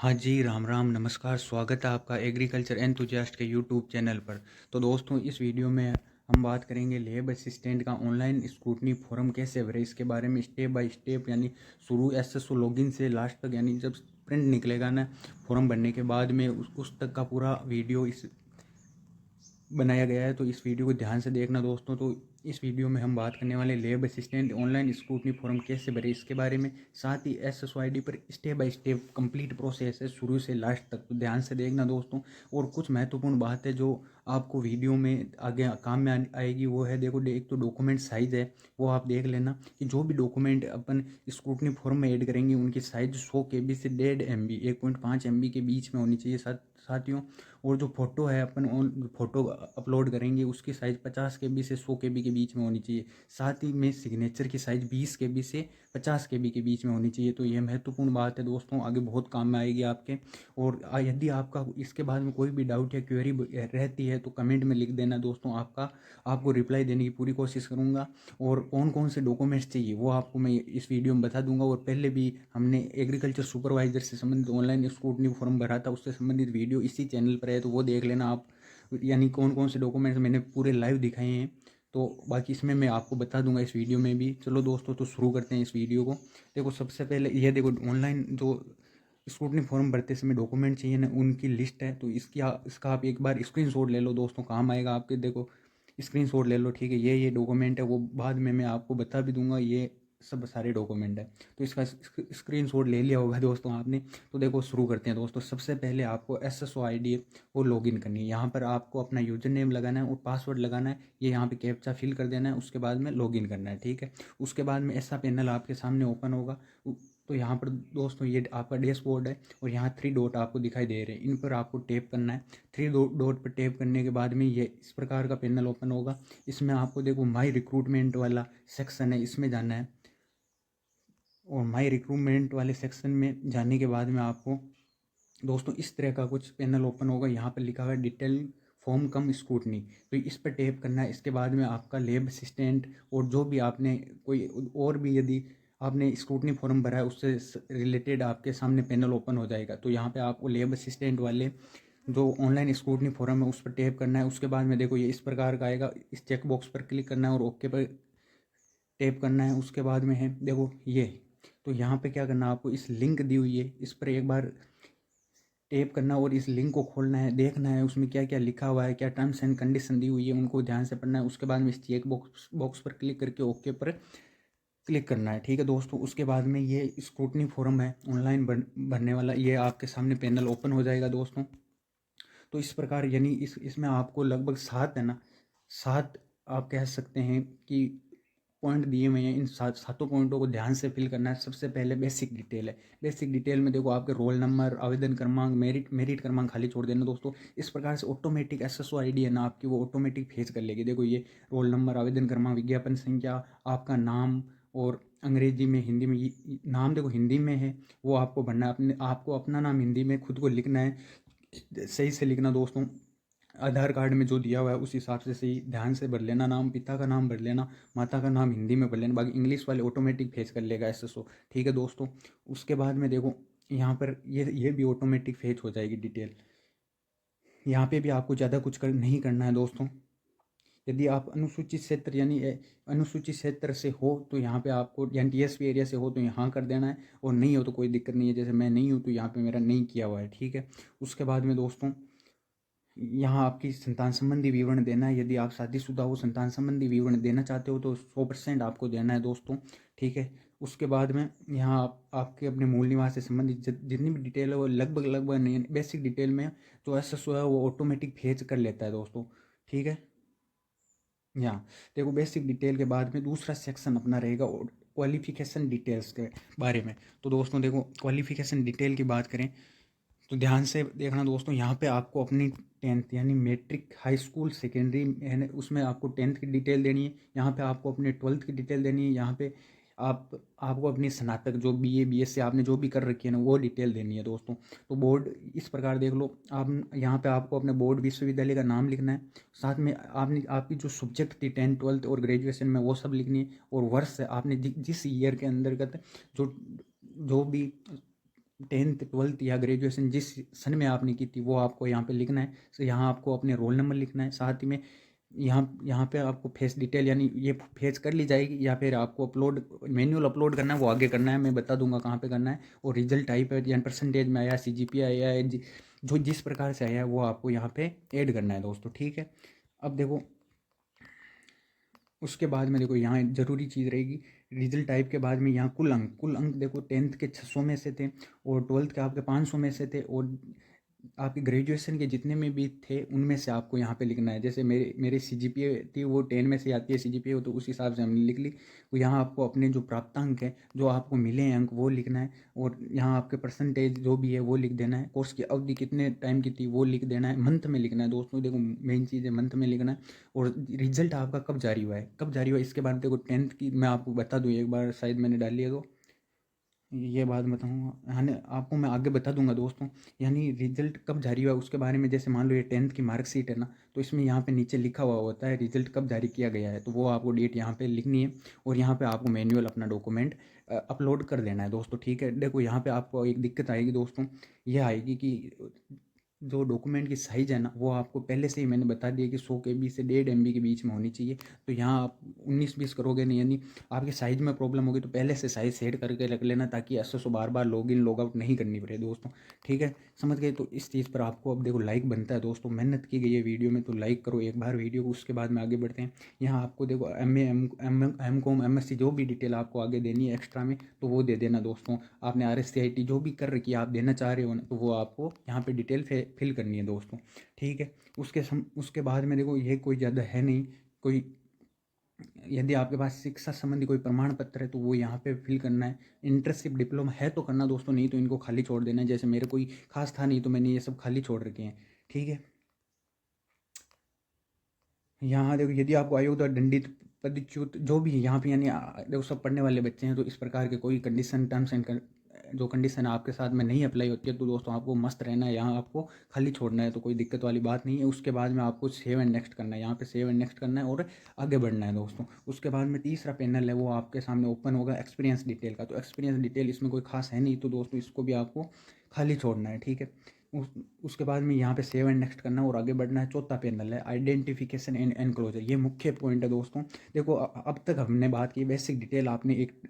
हाँ जी, राम राम, नमस्कार, स्वागत है आपका एग्रीकल्चर एंथुसियास्ट के यूट्यूब चैनल पर। तो दोस्तों, इस वीडियो में हम बात करेंगे लेब असिस्टेंट का ऑनलाइन स्क्रूटनी फॉर्म कैसे भरें, इसके बारे में स्टेप बाय स्टेप, यानी शुरू एसएसओ लॉगिन से लास्ट तक, यानी जब प्रिंट निकलेगा ना फॉर्म भरने के बाद में उस तक का पूरा वीडियो इस बनाया गया है। तो इस वीडियो को ध्यान से देखना दोस्तों। तो इस वीडियो में हम बात करने वाले लेब असिस्टेंट ऑनलाइन स्क्रूटनी फॉर्म कैसे भरे इसके बारे में, साथ ही एसएसओआईडी पर step by step complete process है शुरू से लास्ट तक। तो ध्यान से देखना दोस्तों। और कुछ महत्वपूर्ण बात है जो आपको वीडियो में आगे काम में आएगी, वो है देखो, एक तो डॉक्यूमेंट साइज़ है, वो आप देख लेना कि जो भी डॉक्यूमेंट अपन स्क्रूटनी फॉर्म में ऐड करेंगे उनकी साइज़ 100 KB से 1.5 MB 1.5 MB के बीच में होनी चाहिए साथियों। और जो फ़ोटो है अपन फ़ोटो अपलोड करेंगे उसकी साइज़ 50 KB से 100 KB के बीच में होनी चाहिए। साथ ही में सिग्नेचर की साइज़ 20 KB से 50 KB के बीच में होनी चाहिए। तो यह महत्वपूर्ण बात है दोस्तों, आगे बहुत काम में आएगी आपके। और यदि आपका इसके बाद में कोई भी डाउट या क्वेरी रहती है तो कमेंट में लिख देना दोस्तों। आपको रिप्लाई देने की पूरी कोशिश करूँगा। और कौन कौन से डॉक्यूमेंट्स चाहिए वो आपको मैं इस वीडियो में बता दूंगा। और पहले भी हमने एग्रीकल्चर सुपरवाइजर से संबंधित ऑनलाइन स्क्रूटनी फॉर्म भरा था, उससे संबंधित वीडियो इसी चैनल पर है, तो वो देख लेना आप। यानी कौन कौन से डॉक्यूमेंट्स मैंने पूरे लाइव दिखाए हैं। तो बाकी इसमें मैं आपको बता दूंगा इस वीडियो में भी। चलो दोस्तों, तो शुरू करते हैं इस वीडियो को। देखो, सबसे पहले ये देखो, ऑनलाइन जो स्क्रूटनी फॉर्म भरते समय डॉक्यूमेंट चाहिए ना, उनकी लिस्ट है। तो इसका आप एक बार स्क्रीनशॉट ले लो दोस्तों, काम आएगा आपके। देखो, स्क्रीनशॉट ले लो, ठीक है। ये डॉक्यूमेंट है, वो बाद में मैं आपको बता भी दूंगा, ये सब सारे डॉक्यूमेंट है। तो इसका स्क्रीनशॉट ले लिया होगा दोस्तों आपने। तो देखो, शुरू करते हैं दोस्तों। सबसे पहले आपको एसएसओआईडी वो लॉगिन करनी है। यहाँ पर आपको अपना यूजर नेम लगाना है और पासवर्ड लगाना है। ये यहाँ पे कैप्चा फिल कर देना है, उसके बाद में लॉगिन करना है, ठीक है। उसके बाद में ऐसा पैनल आपके सामने ओपन होगा। तो यहाँ पर दोस्तों ये आपका डैशबोर्ड है और यहाँ 3 डॉट आपको दिखाई दे रहे हैं, इन पर आपको टैप करना है। 3 डॉट पर टैप करने के बाद में ये इस प्रकार का पैनल ओपन होगा। इसमें आपको देखो माई रिक्रूटमेंट वाला सेक्शन है, इसमें जाना है। और माई रिक्रूटमेंट वाले सेक्शन में जाने के बाद में आपको दोस्तों इस तरह का कुछ पैनल ओपन होगा। यहाँ पर लिखा हुआ है डिटेल फॉर्म कम स्क्रूटनी, तो इस पर टैप करना है। इसके बाद में आपका लेब असिस्टेंट और जो भी आपने कोई और भी यदि आपने स्क्रूटनी फॉर्म भरा है उससे रिलेटेड आपके सामने पैनल ओपन हो जाएगा। तो यहाँ पे आपको लेब असिस्टेंट वाले जो ऑनलाइन स्क्रूटनी फॉर्म है उस पर टैप करना है। उसके बाद में देखो ये इस प्रकार का आएगा, इस चेक बॉक्स पर क्लिक करना है और ओके पर टैप करना है। उसके बाद में है देखो ये, तो यहाँ पे क्या करना है, आपको इस लिंक दी हुई है इस पर एक बार टैप करना और इस लिंक को खोलना है, देखना है उसमें क्या क्या लिखा हुआ है, क्या टर्म्स एंड कंडीशन दी हुई है, उनको ध्यान से पढ़ना है। उसके बाद में इस चेक बॉक्स पर क्लिक करके ओके पर क्लिक करना है, ठीक है दोस्तों। उसके बाद में ये स्क्रूटनी फॉर्म है ऑनलाइन भरने वाला, ये आपके सामने पैनल ओपन हो जाएगा दोस्तों। तो इस प्रकार, यानी इसमें आपको लगभग 7 है ना, 7 आप कह सकते हैं कि पॉइंट दिए हुए हैं। इन सातों पॉइंटों को ध्यान से फिल करना है। सबसे पहले बेसिक डिटेल है। बेसिक डिटेल में देखो आपके रोल नंबर, आवेदन क्रमांक, मेरिट क्रमांक खाली छोड़ देना दोस्तों। इस प्रकार से ऑटोमेटिक एसएसओआईडी है ना आपकी, वो ऑटोमेटिक फेच कर लेगी। देखो ये रोल नंबर, आवेदन क्रमांक, विज्ञापन संख्या, आपका नाम, और अंग्रेजी में, हिंदी में। नाम देखो हिंदी में है, वो आपको भरना है। आपको अपना नाम हिंदी में खुद को लिखना है, सही से लिखना दोस्तों। आधार कार्ड में जो दिया हुआ है उस हिसाब से सही ध्यान से भर लेना। नाम, पिता का नाम भर लेना, माता का नाम हिंदी में भर लेना, बाकी इंग्लिश वाले ऑटोमेटिक फेच कर लेगा एसएसओ, ठीक है दोस्तों। उसके बाद में देखो यहाँ पर ये भी ऑटोमेटिक फेच हो जाएगी डिटेल। यहाँ पे भी आपको ज़्यादा कुछ नहीं करना है दोस्तों। यदि आप अनुसूचित क्षेत्र यानी अनुसूचित क्षेत्र से हो तो यहाँ पे आपको, यानी टीएसपी एरिया से हो तो यहाँ कर देना है, और नहीं हो तो कोई दिक्कत नहीं है। जैसे मैं नहीं हूँ तो यहाँ पे मेरा नहीं किया हुआ है, ठीक है। उसके बाद में दोस्तों यहाँ आपकी संतान संबंधी विवरण देना है। यदि आप शादीशुदा हो, संतान संबंधी विवरण देना चाहते हो तो 100% आपको देना है दोस्तों, ठीक है। उसके बाद में यहाँ आपके अपने मूल निवास से संबंधित जितनी भी डिटेल है वो लगभग नहीं, बेसिक डिटेल में जो एसएसओ है वो ऑटोमेटिक फेच कर लेता है दोस्तों, ठीक है। यहाँ देखो बेसिक डिटेल के बाद में दूसरा सेक्शन अपना रहेगा क्वालिफिकेशन डिटेल्स के बारे में। तो दोस्तों देखो, क्वालिफिकेशन डिटेल की बात करें तो ध्यान से देखना दोस्तों। यहाँ पे आपको अपनी 10th यानी मैट्रिक, हाई स्कूल, सेकेंडरी है उसमें आपको 10th की डिटेल देनी है। यहाँ पे आपको अपने 12th की डिटेल देनी है। यहाँ पे आपको अपनी स्नातक जो बीए बीएससी आपने जो भी कर रखी है ना वो डिटेल देनी है दोस्तों। तो बोर्ड इस प्रकार देख लो आप, यहाँ पे आपको अपने बोर्ड विश्वविद्यालय का नाम लिखना है। साथ में आपने आपकी जो सब्जेक्ट थी 10th 12th और ग्रेजुएशन में वो सब लिखनी है। और वर्ष आपने जिस ईयर के अंतर्गत जो जो भी 10th 12th या ग्रेजुएशन जिस सन में आपने की थी वो आपको यहाँ पे लिखना है। तो यहाँ आपको अपने रोल नंबर लिखना है, साथ ही में यहाँ पे आपको फेस डिटेल यानी ये फेच कर ली जाएगी, या फिर आपको अपलोड मैन्युअल अपलोड करना है, वो आगे करना है, मैं बता दूंगा कहाँ पे करना है। और रिजल्ट टाइप है या परसेंटेज में आया, CGPA आया है, जो जिस प्रकार से आया है वो आपको यहाँ पे ऐड करना है दोस्तों, ठीक है। अब देखो उसके बाद में देखो यहाँ ज़रूरी चीज़ रहेगी, रिजल्ट टाइप के बाद में यहाँ कुल अंक देखो 10th के 600 में से थे, और 12th के आपके 500 में से थे, और आपके ग्रेजुएशन के जितने में भी थे उनमें से आपको यहाँ पे लिखना है। जैसे मेरे CGPA थी वो 10 में से आती है CGPA, तो उस हिसाब से हमने लिख ली। तो यहाँ आपको अपने जो प्राप्तांक है, जो आपको मिले हैं अंक, वो लिखना है, और यहाँ आपके परसेंटेज जो भी है वो लिख देना है। कोर्स की अवधि कितने टाइम की थी वो लिख देना है, मंथ में लिखना है दोस्तों, देखो मेन चीज़ है मंथ में लिखना है। और रिजल्ट आपका कब जारी हुआ है, कब जारी हुआ है, इसके बाद देखो 10th की मैं आपको बता दूँ एक बार, शायद मैंने डाली है तो ये बात बताऊँगा, यानी आपको मैं आगे बता दूंगा दोस्तों। यानी रिजल्ट कब जारी हुआ उसके बारे में, जैसे मान लो ये 10th की मार्कशीट है ना, तो इसमें यहाँ पे नीचे लिखा हुआ होता है रिजल्ट कब जारी किया गया है, तो वो आपको डेट यहाँ पे लिखनी है, और यहाँ पे आपको मैन्युअल अपना डॉक्यूमेंट अपलोड कर देना है दोस्तों, ठीक है। देखो यहाँ पे आपको एक दिक्कत आएगी दोस्तों, ये आएगी कि जो डॉक्यूमेंट की साइज़ है ना, वो आपको पहले से ही मैंने बता दिया कि 100 KB से 1.5 MB के बीच में होनी चाहिए। तो यहाँ आप 19-20 करोगे नहीं, यानी आपके साइज़ में प्रॉब्लम होगी, तो पहले से साइज़ सेट करके रख लेना, ताकि ऐसे सो बार बार लॉग इन लॉग आउट नहीं करनी पड़े दोस्तों, ठीक है। समझ गए। तो इस चीज़ पर आपको अब देखो लाइक बनता है दोस्तों, मेहनत की गई है वीडियो में, तो लाइक करो एक बार वीडियो को, उसके बाद में आगे बढ़ते हैं। यहाँ आपको देखो MA MCOM MSc जो भी डिटेल आपको आगे देनी है एक्स्ट्रा में, तो वो दे देना दोस्तों। आपने RSCIT जो भी कर रखी है, आप देना चाह रहे हो ना, तो वो आपको यहाँ पे डिटेल फिल करनी है दोस्तों, ठीक है। उसके बाद में देखो ये कोई ज़्यादा है नहीं, कोई यदि आपके पास शिक्षा संबंधी कोई प्रमाण पत्र है तो वो यहाँ पे फिल करना है। इंटर्नशिप डिप्लोमा है तो करना दोस्तों, नहीं तो इनको खाली छोड़ देना है। जैसे मेरे कोई खास था नहीं तो मैंने ये सब खाली छोड़ रखे हैं, ठीक है। यहाँ देखो यदि आपको आयोग द्वारा दंडित पदच्युत जो भी है यहाँ पे, यानी देखो सब पढ़ने वाले बच्चे हैं, तो इस प्रकार के कोई कंडीशन टर्म्स एंड जो कंडीशन आपके साथ में नहीं अप्लाई होती है, तो दोस्तों आपको मस्त रहना है, यहाँ आपको खाली छोड़ना है, तो कोई दिक्कत वाली बात नहीं है। उसके बाद में आपको सेव एंड नेक्स्ट करना है, यहाँ पे सेव एंड नेक्स्ट करना है और आगे बढ़ना है दोस्तों। उसके बाद में तीसरा पैनल है वो आपके सामने ओपन होगा एक्सपीरियंस डिटेल का। तो एक्सपीरियंस डिटेल इसमें कोई खास है नहीं, तो दोस्तों इसको भी आपको खाली छोड़ना है, ठीक है। उसके बाद में यहाँ पे सेव एंड नेक्स्ट करना है और आगे बढ़ना है। चौथा पैनल है आइडेंटिफिकेशन एंड एनक्लोजर, ये मुख्य पॉइंट है दोस्तों। देखो अब तक हमने बात की बेसिक डिटेल, आपने एक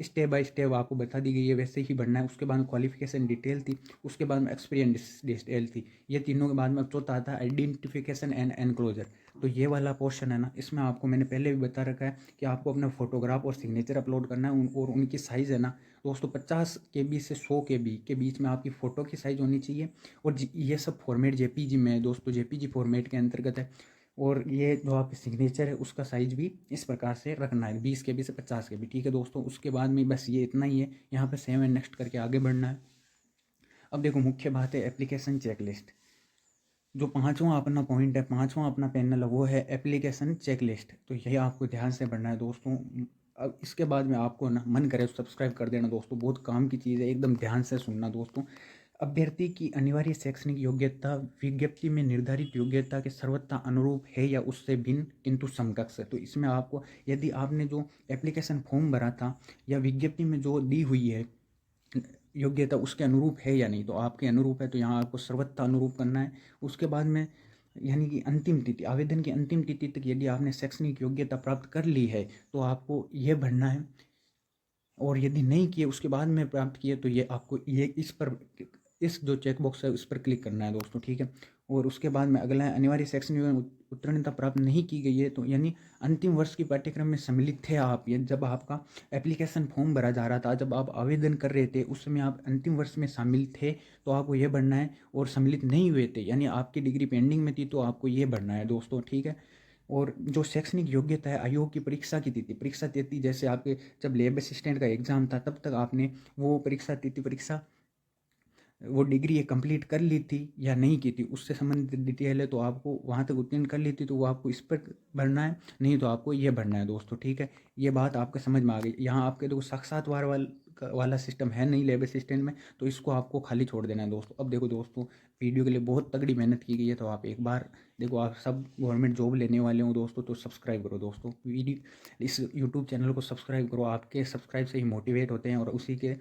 स्टेप बाय स्टेप आपको बता दी गई है, वैसे ही बढ़ना है। उसके बाद में क्वालिफिकेशन डिटेल थी, उसके बाद में एक्सपीरियंस डिटेल थी, ये तीनों के बाद में अब चौथा आता है आइडेंटिफिकेशन एंड एनक्लोजर। तो ये वाला पोर्शन है ना, इसमें आपको मैंने पहले भी बता रखा है कि आपको अपना फोटोग्राफ और सिग्नेचर अपलोड करना है, और उनकी साइज़ है ना दोस्तों 50 KB से 100 KB के बीच में आपकी फ़ोटो की साइज़ होनी चाहिए। और ये सब फॉर्मेट JPG में है दोस्तों, JPG फॉर्मेट के अंतर्गत है। और ये जो आपकी सिग्नेचर है उसका साइज़ भी इस प्रकार से रखना है, 20 KB से 50 KB, ठीक है दोस्तों। उसके बाद में बस ये इतना ही है, यहाँ पे सेव एंड नेक्स्ट करके आगे बढ़ना है। अब देखो मुख्य बात है एप्लीकेशन चेकलिस्ट। जो पांचवा अपना पॉइंट है, पांचवा अपना पैनल है, वो है एप्लीकेशन चेकलिस्ट। तो यही आपको ध्यान से पढ़ना है दोस्तों। अब इसके बाद में आपको ना मन करे तो सब्सक्राइब कर देना दोस्तों, बहुत काम की चीज़ है, एकदम ध्यान से सुनना दोस्तों। अभ्यर्थी की अनिवार्य शैक्षणिक योग्यता विज्ञप्ति में निर्धारित योग्यता के सर्वथा अनुरूप है या उससे भिन्न किंतु समकक्ष है। तो इसमें आपको यदि आपने जो एप्लीकेशन फॉर्म भरा था या विज्ञप्ति में जो दी हुई है योग्यता उसके अनुरूप है या नहीं, तो आपके अनुरूप है तो यहाँ आपको सर्वथा अनुरूप करना है। उसके बाद में यानी कि अंतिम तिथि, आवेदन की अंतिम तिथि तक यदि आपने शैक्षणिक योग्यता प्राप्त कर ली है तो आपको ये भरना है, और यदि नहीं किए उसके बाद में प्राप्त किए तो ये आपको ये इस जो चेक बॉक्स है उस पर क्लिक करना है दोस्तों, ठीक है। और उसके बाद में अगला है अनिवार्य शैक्षणिक उत्तीर्णता प्राप्त नहीं की गई है, तो यानी अंतिम वर्ष की पाठ्यक्रम में सम्मिलित थे आप, ये जब आपका एप्लीकेशन फॉर्म भरा जा रहा था, जब आप आवेदन कर रहे थे उस समय आप अंतिम वर्ष में शामिल थे, तो आपको ये भरना है। और सम्मिलित नहीं हुए थे यानी आपकी डिग्री पेंडिंग में थी, तो आपको ये भरना है दोस्तों, ठीक है। और जो शैक्षणिक योग्यता है आयोग की परीक्षा तिथि जैसे आपके जब लैब असिस्टेंट का एग्ज़ाम था तब तक आपने वो परीक्षा वो डिग्री ये कंप्लीट कर ली थी या नहीं की थी, उससे संबंधित डिटेल है, तो आपको वहाँ तक उत्तीर्ण कर ली थी तो वो आपको इस पर भरना है, नहीं तो आपको ये भरना है दोस्तों, ठीक है। ये बात आपके समझ में आ गई। यहाँ आपके देखो साक्षात्कार वाला सिस्टम है नहीं लेब असिस्टेंट में, तो इसको आपको खाली छोड़ देना है दोस्तों। अब देखो दोस्तों वीडियो के लिए बहुत तगड़ी मेहनत की गई है, तो आप एक बार देखो, आप सब गवर्नमेंट जॉब लेने वाले हो दोस्तों, तो सब्सक्राइब करो दोस्तों, वीडियो इस यूट्यूब चैनल को सब्सक्राइब करो। आपके सब्सक्राइब से ही मोटिवेट होते हैं और उसी के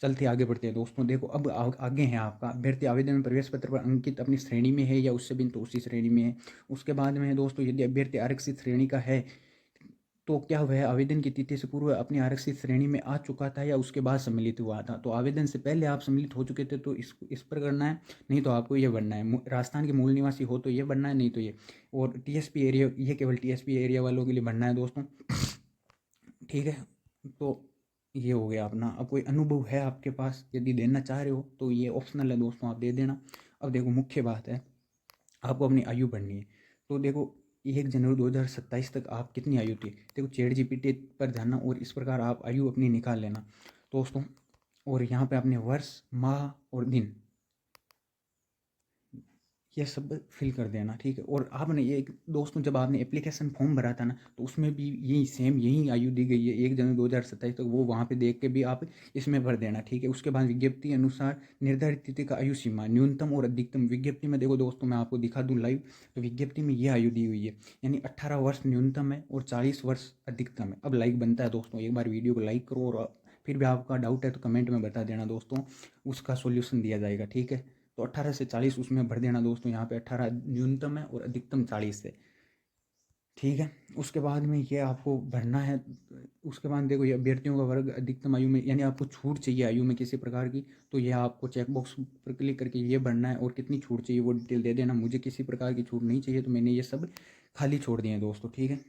चलते आगे बढ़ते हैं दोस्तों। देखो अब आगे है आपका अभ्यर्थी आवेदन में प्रवेश पत्र पर अंकित अपनी श्रेणी में है या उससे भिन्न तो उसी श्रेणी में है। उसके बाद में है दोस्तों, यदि अभ्यर्थी आरक्षित श्रेणी का है तो क्या वह आवेदन की तिथि से पूर्व अपनी आरक्षित श्रेणी में आ चुका था या उसके बाद सम्मिलित हुआ था। तो आवेदन से पहले आप सम्मिलित हो चुके थे तो इस पर करना है, नहीं तो आपको ये बनना है। राजस्थान के मूल निवासी हो तो ये बनना है, नहीं तो ये। और टीएसपी एरिया, ये केवल टीएसपी एरिया वालों के लिए बनना है दोस्तों, ठीक है। तो ये हो गया अपना। अब कोई अनुभव है आपके पास, यदि देना चाह रहे हो तो ये ऑप्शनल है दोस्तों, आप दे देना। अब देखो मुख्य बात है, आपको अपनी आयु बढ़नी है। तो देखो 1 जनवरी 2027 तक आप कितनी आयु थी, देखो चैट जीपीटी पर जाना और इस प्रकार आप आयु अपनी निकाल लेना दोस्तों। और यहाँ पे आपने वर्ष, माह और दिन ये सब फिल कर देना, ठीक है। और आपने ये दोस्तों, जब आपने एप्लीकेशन फॉर्म भरा था ना, तो उसमें भी यही सेम यही आयु दी गई है 1 जनवरी 2027 तक, वो वहाँ पे देख के भी आप इसमें भर देना, ठीक है। उसके बाद विज्ञप्ति अनुसार निर्धारित तिथि का आयु सीमा न्यूनतम और अधिकतम। विज्ञप्ति में देखो दोस्तों, मैं आपको दिखा दूँ लाइव, तो विज्ञप्ति में ये आयु दी हुई है, यानी 18 वर्ष न्यूनतम है और 40 वर्ष अधिकतम है। अब लाइक बनता है दोस्तों, एक बार वीडियो को लाइक करो, और फिर भी आपका डाउट है तो कमेंट में बता देना दोस्तों, उसका सोल्यूशन दिया जाएगा, ठीक है। तो 18 से 40 उसमें भर देना दोस्तों, यहाँ पे 18 न्यूनतम है और अधिकतम 40 है, ठीक है। उसके बाद में ये आपको भरना है। उसके बाद देखो, ये अभ्यर्थियों का वर्ग अधिकतम आयु में, यानी आपको छूट चाहिए आयु में किसी प्रकार की, तो ये आपको चेकबॉक्स पर क्लिक करके ये भरना है, और कितनी छूट चाहिए वो डिटेल दे देना। मुझे किसी प्रकार की छूट नहीं चाहिए तो मैंने ये सब खाली छोड़ दिए हैं दोस्तों, ठीक है।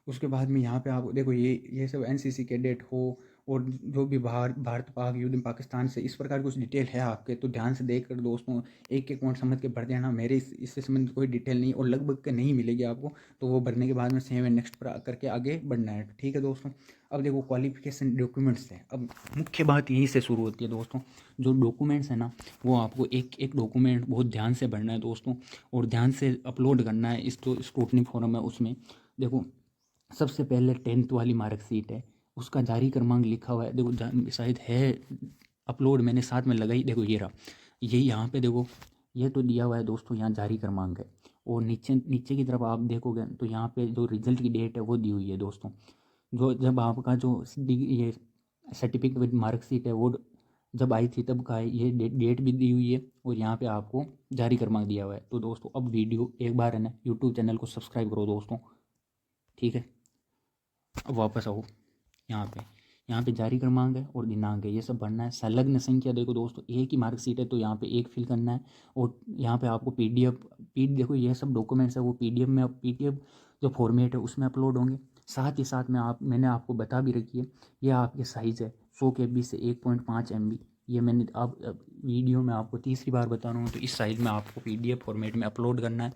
उसके बाद में यहाँ पे आप देखो, ये सब एनसीसी कैडेट हो और जो भी भारत पाक युद्ध पाकिस्तान से इस प्रकार कुछ डिटेल है आपके, तो ध्यान से देख कर दोस्तों एक एक पॉइंट समझ के भर देना। मेरे इससे संबंधित कोई डिटेल नहीं और लगभग के नहीं मिलेगी आपको, तो वो भरने के बाद में सेव एंड नेक्स्ट पर करके आगे बढ़ना है, ठीक है दोस्तों। अब देखो क्वालिफिकेशन डॉक्यूमेंट्स हैं। अब मुख्य बात यहीं से शुरू होती है दोस्तों, जो डॉक्यूमेंट्स है ना, वो आपको एक एक डॉक्यूमेंट बहुत ध्यान से भरना है दोस्तों, और ध्यान से अपलोड करना है। इस जो स्क्रूटनी फॉर्म है उसमें देखो, सबसे पहले 10th वाली मार्कशीट है, उसका जारी क्रमांक लिखा हुआ है, देखो शायद है अपलोड, मैंने साथ में लगाई, देखो ये रहा, ये यहाँ पे देखो, ये तो दिया हुआ है दोस्तों, यहाँ जारी क्रमांक है। और नीचे नीचे की तरफ आप देखोगे तो यहाँ पे जो रिजल्ट की डेट है वो दी हुई है दोस्तों। जो जब आपका जो ये सर्टिफिकेट विद मार्कशीट है वो जब आई थी तब का है, ये डेट भी दी हुई है, और यहाँ पे आपको जारी क्रमांक दिया हुआ है। तो दोस्तों अब वीडियो एक बार है ना, यूट्यूब चैनल को सब्सक्राइब करो दोस्तों, ठीक है। अब वापस आओ यहाँ पे जारी क्रमांक है और दिनांक है, ये सब भरना है। संलग्न संख्या देखो दोस्तों, एक ही मार्कशीट है तो यहाँ पे एक फिल करना है। और यहाँ पे आपको देखो ये सब डॉक्यूमेंट्स है वो पीडीएफ जो फॉर्मेट है उसमें अपलोड होंगे। साथ ही साथ में मैंने आपको बता भी रखी है, ये आपके साइज़ है 100 KB से 1.5 MB। ये मैंने अब वीडियो में आपको तीसरी बार बता रहा हूँ, तो इस साइज़ में आपको पीडीएफ फॉर्मेट में अपलोड करना है,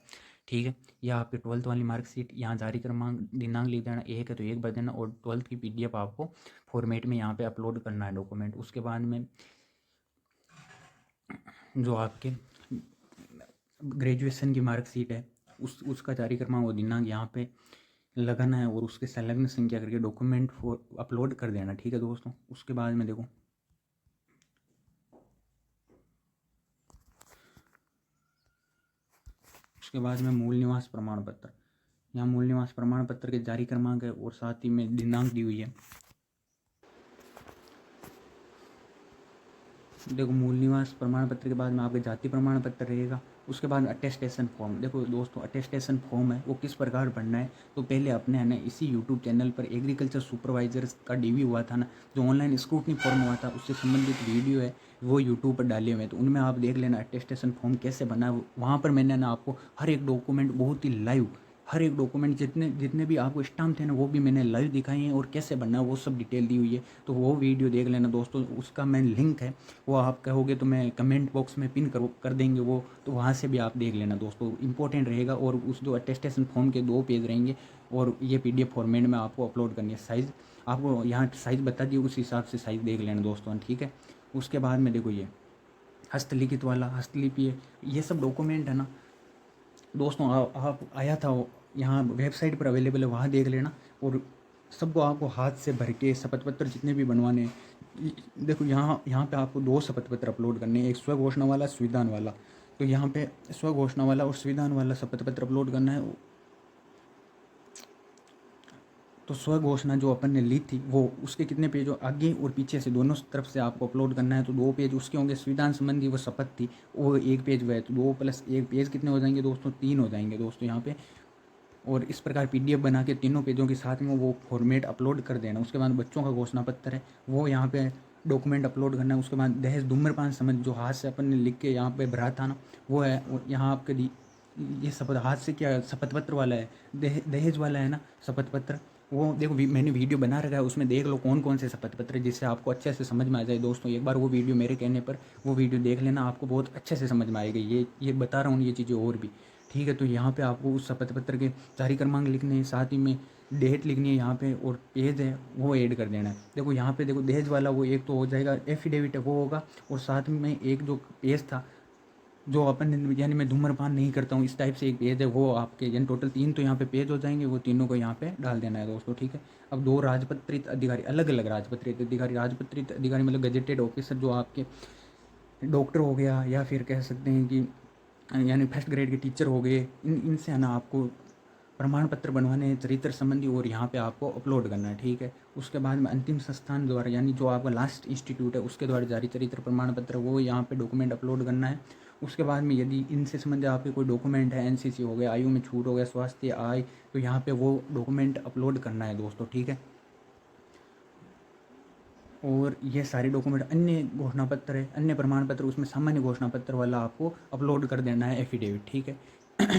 ठीक है। या आपकी 12th वाली मार्कशीट, यहाँ जारी क्रमांक दिनांक लिख देना, एक है तो एक भर देना, और 12th की पीडीएफ आपको फॉर्मेट में यहाँ पे अपलोड करना है डॉक्यूमेंट। उसके बाद में जो आपके ग्रेजुएशन की मार्कशीट है उसका जारी क्रमांक और दिनांक यहाँ पे लगाना है, और उसके संलग्न संख्या करके डॉक्यूमेंट अपलोड कर देना, ठीक है दोस्तों। उसके बाद में देखो, उसके बाद में मूल निवास प्रमाण पत्र, यहाँ मूल निवास प्रमाण पत्र के जारी क्रमांक है और साथ ही में दिनांक दी हुई है। देखो मूल निवास प्रमाण पत्र के बाद में आपके जाति प्रमाण पत्र रहेगा। उसके बाद अटेस्टेशन फॉर्म, देखो दोस्तों अटेस्टेशन फॉर्म है वो किस प्रकार भरना है, तो पहले अपने है ना इसी यूट्यूब चैनल पर एग्रीकल्चर सुपरवाइजर का डीवी हुआ था ना, जो ऑनलाइन स्क्रूटनी फॉर्म हुआ था, उससे संबंधित वीडियो है वो यूट्यूब पर डाले हुए हैं, तो उनमें आप देख लेना अटेस्टेशन फॉर्म कैसे बना है। वहाँ पर मैंने ना आपको हर एक डॉक्यूमेंट बहुत ही लाइव, हर एक डॉक्यूमेंट जितने जितने भी आपको स्टाम्प थे ना वो भी मैंने लाइव दिखाई हैं, और कैसे बनना है वो सब डिटेल दी हुई है, तो वो वीडियो देख लेना दोस्तों। उसका मैं लिंक है, वो आप कहोगे तो मैं कमेंट बॉक्स में पिन कर देंगे वो, तो वहाँ से भी आप देख लेना दोस्तों, इंपॉर्टेंट रहेगा। और उस जो अटेस्टेशन फॉर्म के 2 पेज रहेंगे, और ये पीडीएफ फॉर्मेट में आपको अपलोड करनी है। साइज़ आपको यहाँ साइज़ बता दिए, उस हिसाब से साइज़ देख लेना दोस्तों, ठीक है। उसके बाद में देखो, ये हस्तलिखित वाला, हस्तलिपि है, ये सब डॉक्यूमेंट है ना दोस्तों, आप आया था यहाँ वेबसाइट पर अवेलेबल है, वहाँ देख लेना। और सबको आपको हाथ से भर के शपथ पत्र जितने भी बनवाने हैं, देखो यहाँ पे आपको 2 शपथ पत्र अपलोड करने हैं, एक स्व घोषणा वाला, संविधान वाला। तो यहाँ पे स्व घोषणा वाला और संविधान वाला शपथ पत्र अपलोड करना है। तो स्व घोषणा जो अपन ने ली थी वो उसके कितने पेज आगे और पीछे से दोनों तरफ से आपको अपलोड करना है। तो 2 पेज उसके होंगे। संविधान संबंधी वो शपथ थी वो 1 पेज हुआ है, तो 2 + 1 पेज कितने हो जाएंगे दोस्तों? 3 हो जाएंगे दोस्तों यहाँ पे। और इस प्रकार PDF बना के तीनों पेजों के साथ में वो फॉर्मेट अपलोड कर देना। उसके बाद बच्चों का घोषणा पत्र है वो यहाँ पे डॉक्यूमेंट अपलोड करना है। उसके बाद दहेज धूम्रपान संबंधी जो हाथ से अपन ने लिख के यहाँ पे भरा था ना, वो है यहाँ आपके ये शपथ हाथ से क्या शपथ पत्र वाला है, दहेज वाला है ना शपथ पत्र। वो देखो मैंने वीडियो बना रखा है, उसमें देख लो कौन कौन से शपथ पत्र है, जिससे आपको अच्छे से समझ में आ जाए दोस्तों। एक बार वो वीडियो मेरे कहने पर वो वीडियो देख लेना, आपको बहुत अच्छे से समझ में आएगी। ये बता रहा हूँ ये चीज़ें और भी, ठीक है। तो यहाँ पे आपको उस शपथ पत्र के जारी क्रमांक लिखने हैं, साथ ही में डेट लिखनी है यहाँ पे, और पेज है वो ऐड कर देना है। देखो यहाँ पे देखो दहेज वाला वो एक तो हो जाएगा, एफिडेविट है वो होगा, और साथ में एक जो पेज था जो अपन यानी मैं धूम्रपान नहीं करता हूँ इस टाइप से एक पेज है वो आपके, यानी टोटल 3 तो यहाँ पे पेज हो जाएंगे। वो तीनों को यहाँ पे डाल देना है दोस्तों, ठीक है। अब 2 राजपत्रित अधिकारी, अलग अलग राजपत्रित अधिकारी, राजपत्रित अधिकारी मतलब गजेटेड ऑफिसर जो आपके डॉक्टर हो गया, या फिर कह सकते हैं कि यानी फर्स्ट ग्रेड के टीचर हो गए, इनसे है ना आपको प्रमाण पत्र बनवाने हैं चरित्र संबंधी, और यहाँ पे आपको अपलोड करना है, ठीक है। उसके बाद में अंतिम संस्थान द्वारा यानी जो आपका लास्ट इंस्टीट्यूट है उसके द्वारा जारी चरित्र प्रमाण पत्र वो यहाँ पे डॉक्यूमेंट अपलोड करना है। उसके बाद में यदि इनसे संबंधित आपके कोई डॉक्यूमेंट है, NCC हो गया, आयु में छूट हो गया, स्वास्थ्य, आय, तो यहाँ पे वो डॉक्यूमेंट अपलोड करना है दोस्तों, ठीक है। और ये सारे डॉक्यूमेंट अन्य घोषणा पत्र है, अन्य प्रमाण पत्र, उसमें सामान्य घोषणा पत्र वाला आपको अपलोड कर देना है, एफिडेविट, ठीक है।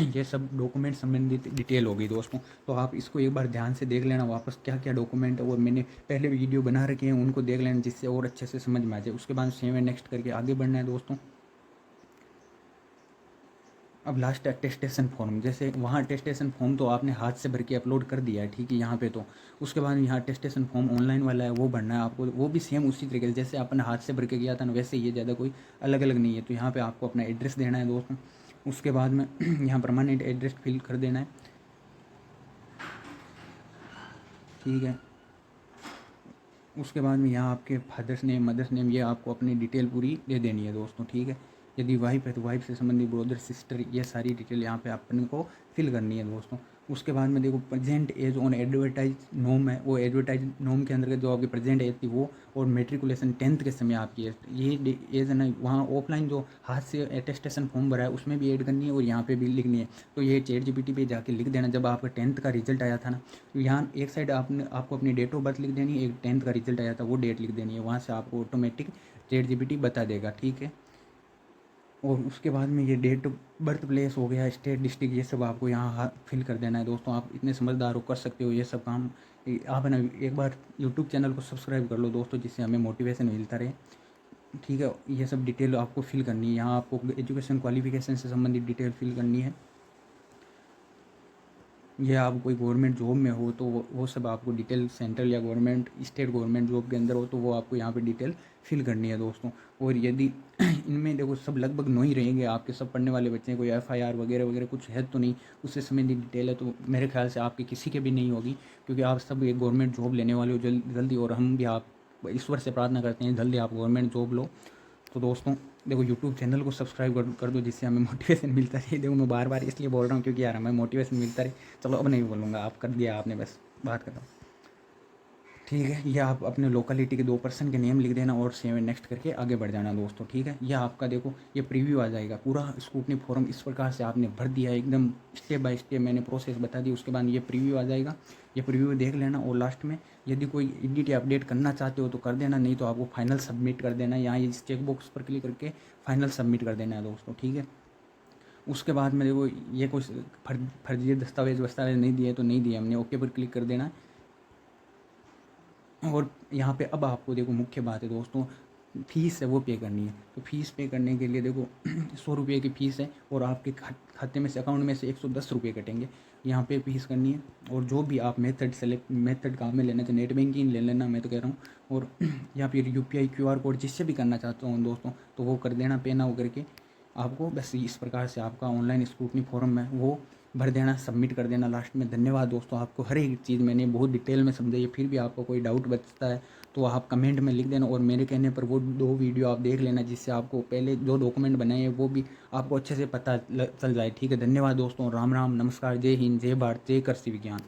ये सब डॉक्यूमेंट संबंधित डिटेल होगी दोस्तों। तो आप इसको एक बार ध्यान से देख लेना वापस क्या क्या डॉक्यूमेंट है, और मैंने पहले वीडियो बना रखे हैं उनको देख लेना, जिससे और अच्छे से समझ में आ जाए। उसके बाद सेव एंड नेक्स्ट करके आगे बढ़ना है दोस्तों। अब लास्ट अटेस्टेशन फॉर्म, जैसे वहाँ अटेस्टेशन फॉर्म तो आपने हाथ से भर के अपलोड कर दिया है, ठीक है, यहाँ पे तो। उसके बाद यहाँ अटेस्टेशन फॉर्म ऑनलाइन वाला है वो भरना है आपको, वो भी सेम उसी तरीके से जैसे आपने हाथ से भर के गया था ना, वैसे ये ज़्यादा कोई अलग अलग नहीं है। तो यहाँ पे आपको अपना एड्रेस देना है दोस्तों। उसके बाद में यहाँ परमानेंट एड्रेस फिल कर देना है, ठीक है। उसके बाद में यहाँ आपके फादर्स नेम, मदर्स नेम, ये आपको अपनी डिटेल पूरी दे देनी है दोस्तों, ठीक है। यदि वाइफ है तो वाइफ से संबंधित ब्रदर, सिस्टर, ये सारी डिटेल यहाँ पे अपन को फिल करनी है दोस्तों। उसके बाद में देखो प्रेजेंट एज ऑन एडवर्टाइज नोम है, वो एडवर्टाइज नोम के अंदर जो आपकी प्रेजेंट एज थी वो, और मेट्रिकुलेशन 10th के समय आपकी ये एज है ना, वहाँ ऑफलाइन जो हाथ से अटेस्टेशन फॉर्म भरा है उसमें भी ऐड करनी है और यहाँ पे भी लिखनी है। तो ये ChatGPT पे जाके लिख देना, जब आपका 10th का रिजल्ट आया था ना, तो यहाँ एक साइड आपको अपनी डेट ऑफ बर्थ लिख देनी है, एक 10th का रिजल्ट आया था वो डेट लिख देनी है, वहाँ से आपको ऑटोमेटिक ChatGPT बता देगा, ठीक है। और उसके बाद में ये डेट बर्थ प्लेस हो गया, स्टेट, डिस्ट्रिक्ट, ये सब आपको यहाँ फिल कर देना है दोस्तों। आप इतने समझदार हो, कर सकते हो ये सब काम। आप है ना एक बार यूट्यूब चैनल को सब्सक्राइब कर लो दोस्तों, जिससे हमें मोटिवेशन मिलता रहे, ठीक है। ये सब डिटेल आपको फिल करनी है, यहाँ आपको एजुकेशन क्वालिफिकेशन से संबंधित डिटेल फिल करनी है। ये आप कोई गवर्नमेंट जॉब में हो तो वो सब आपको डिटेल, सेंट्रल या गवर्नमेंट, स्टेट गवर्नमेंट जॉब के अंदर हो तो वो आपको यहाँ पे डिटेल फिल करनी है दोस्तों। और यदि इनमें देखो सब लगभग नहीं रहेंगे, आपके सब पढ़ने वाले बच्चे हैं, कोई FIR वगैरह वगैरह कुछ है तो नहीं, उससे संबंधित डिटेल है तो मेरे ख्याल से आपके किसी के भी नहीं होगी, क्योंकि आप सब एक गवर्नमेंट जॉब लेने वाले हो जल्दी, और हम भी आप ईश्वर से प्रार्थना करते हैं जल्दी आप गवर्नमेंट जॉब लो। तो दोस्तों देखो यूट्यूब चैनल को सब्सक्राइब कर दो, जिससे हमें मोटिवेशन मिलता रहे। देखो मैं बार बार इसलिए बोल रहा हूँ क्योंकि यार हमें मोटिवेशन मिलता रहे। चलो अब नहीं बोलूँगा, आप कर दिया आपने, बस बात कर रहा हूँ, ठीक है। ये आप अपने लोकेलिटी के 2 पर्सन के नेम लिख देना और सेव एंड नेक्स्ट करके आगे बढ़ जाना दोस्तों, ठीक है। यह आपका देखो ये प्रीव्यू आ जाएगा, पूरा स्क्रूटनी फॉर्म इस प्रकार से आपने भर दिया है, एकदम स्टेप बाय स्टेप मैंने प्रोसेस बता दी। उसके बाद ये प्रीव्यू आ जाएगा, ये प्रीव्यू देख लेना, और लास्ट में यदि कोई एडिट या अपडेट करना चाहते हो तो कर देना, नहीं तो आपको फाइनल सबमिट कर देना है। यहाँ इस चेक बॉक्स पर क्लिक करके फाइनल सबमिट कर देना है दोस्तों, ठीक है। उसके बाद में देखो ये कुछ फर्जी दस्तावेज नहीं दिए तो नहीं दिए हमने, ओके पर क्लिक कर देना है। और यहाँ पे अब आपको देखो मुख्य बात है दोस्तों, फीस है वो पे करनी है। तो फीस पे करने के लिए देखो 100 रुपये की फ़ीस है, और आपके खाते में से, अकाउंट में से 110 रुपये कटेंगे, यहाँ पे फीस करनी है। और जो भी आप मेथड काम में लेना चाहिए, नेट बैंकिंग ले लेना मैं तो कह रहा हूँ, और या फिर UPI QR कोड जिससे भी करना चाहता हूँ दोस्तों तो वो कर देना, पे ना हो करके आपको। बस इस प्रकार से आपका ऑनलाइन स्क्रूटनी फॉर्म है वो भर देना, सबमिट कर देना लास्ट में। धन्यवाद दोस्तों, आपको हर एक चीज़ मैंने बहुत डिटेल में समझाई है, फिर भी आपको कोई डाउट बचता है तो आप कमेंट में लिख देना, और मेरे कहने पर वो 2 वीडियो आप देख लेना, जिससे आपको पहले जो डॉक्यूमेंट बनाए हैं वो भी आपको अच्छे से पता चल जाए, ठीक है। धन्यवाद दोस्तों, राम राम, नमस्कार, जय हिंद, जय भारत, जय कृषि विज्ञान।